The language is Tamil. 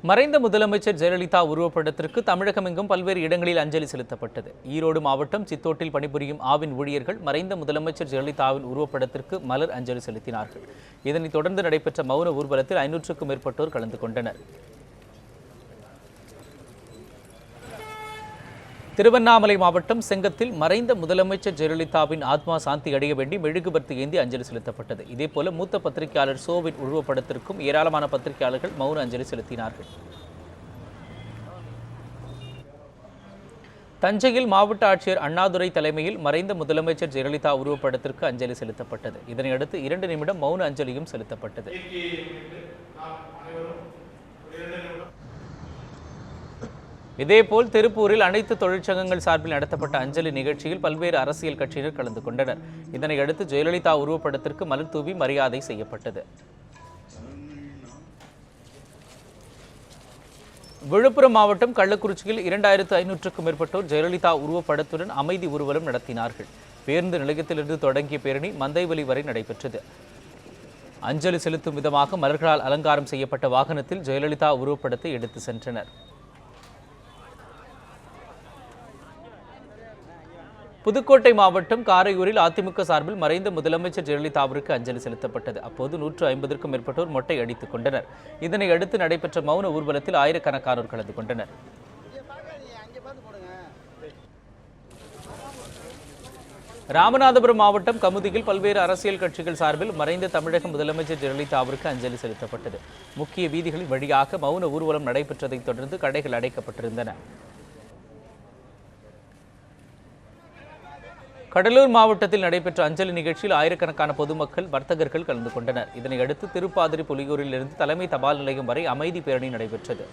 மறைந்த முதலமைச்சர் ஜெயலலிதா உருவப்படத்திற்கு தமிழகமெங்கும் பல்வேறு இடங்களில் அஞ்சலி செலுத்தப்பட்டது. ஈரோடு மாவட்டம் சித்தோட்டில் பணிபுரியும் ஆவின் ஊழியர்கள் மறைந்த முதலமைச்சர் ஜெயலலிதாவின் உருவப்படத்திற்கு மலர் அஞ்சலி செலுத்தினார்கள். இதனைத் தொடர்ந்து நடைபெற்ற மௌன ஊர்வலத்தில் 500க்கும் மேற்பட்டோர் கலந்து கொண்டனர். திருவண்ணாமலை மாவட்டம் செங்கத்தில் மறைந்த முதலமைச்சர் ஜெயலலிதாவின் ஆத்மா சாந்தி அடைய வேண்டி மெழுகுபர்த்தி ஏந்தி அஞ்சலி செலுத்தப்பட்டது. இதேபோல மூத்த பத்திரிகையாளர் சோவின் உருவப்படத்திற்கும் ஏராளமான பத்திரிகையாளர்கள் மௌன அஞ்சலி செலுத்தினார்கள். தஞ்சையில் மாவட்ட ஆட்சியர் அண்ணாதுரை தலைமையில் மறைந்த முதலமைச்சர் ஜெயலலிதா உருவப்படத்திற்கு அஞ்சலி செலுத்தப்பட்டது. இதனையடுத்து 2 நிமிடம் மௌன அஞ்சலியும் செலுத்தப்பட்டது. இதேபோல் திருப்பூரில் அனைத்து தொழிற்சங்கங்கள் சார்பில் நடத்தப்பட்ட அஞ்சலி நிகழ்ச்சியில் பல்வேறு அரசியல் கட்சியினர் கலந்து கொண்டனர். இதனையடுத்து ஜெயலலிதா உருவப்படத்திற்கு மலர் தூவி மரியாதை செய்யப்பட்டது. விழுப்புரம் மாவட்டம் கள்ளக்குறிச்சியில் 2500க்கும் மேற்பட்டோர் ஜெயலலிதா உருவப்படத்துடன் அமைதி ஊர்வலம் நடத்தினார்கள். பேருந்து நிலையத்திலிருந்து தொடங்கிய பேரணி மந்தைவெளி வரை நடைபெற்றது. அஞ்சலி செலுத்தும் விதமாக மலர்களால் அலங்காரம் செய்யப்பட்ட வாகனத்தில் ஜெயலலிதா உருவப்படத்தை எடுத்து சென்றனர். புதுக்கோட்டை மாவட்டம் காரையூரில் அதிமுக சார்பில் மறைந்த முதலமைச்சர் ஜெயலலிதாவிற்கு அஞ்சலி செலுத்தப்பட்டது. அப்போது 150க்கும் மேற்பட்டோர் மொட்டை அடித்துக் கொண்டனர். இதனை அடுத்து நடைபெற்ற மௌன ஊர்வலத்தில் ஆயிரக்கணக்கானோர் கலந்து கொண்டனர். ராமநாதபுரம் மாவட்டம் கமுதியில் பல்வேறு அரசியல் கட்சிகள் சார்பில் மறைந்த தமிழக முதலமைச்சர் ஜெயலலிதாவிற்கு அஞ்சலி செலுத்தப்பட்டது. முக்கிய வீதிகளின் வழியாக மௌன ஊர்வலம் நடைபெற்றதைத் தொடர்ந்து கடைகள் அடைக்கப்பட்டிருந்தன. கடலூர் மாவட்டத்தில் நடைபெற்ற அஞ்சலி நிகழ்ச்சியில் ஆயிரக்கணக்கான பொதுமக்கள், வர்த்தகர்கள் கலந்து கொண்டனர். இதனையடுத்து திருப்பாதிரி புலியூரில் இருந்து தலைமை தபால் நிலையம் வரை அமைதி பேரணி நடைபெற்றது.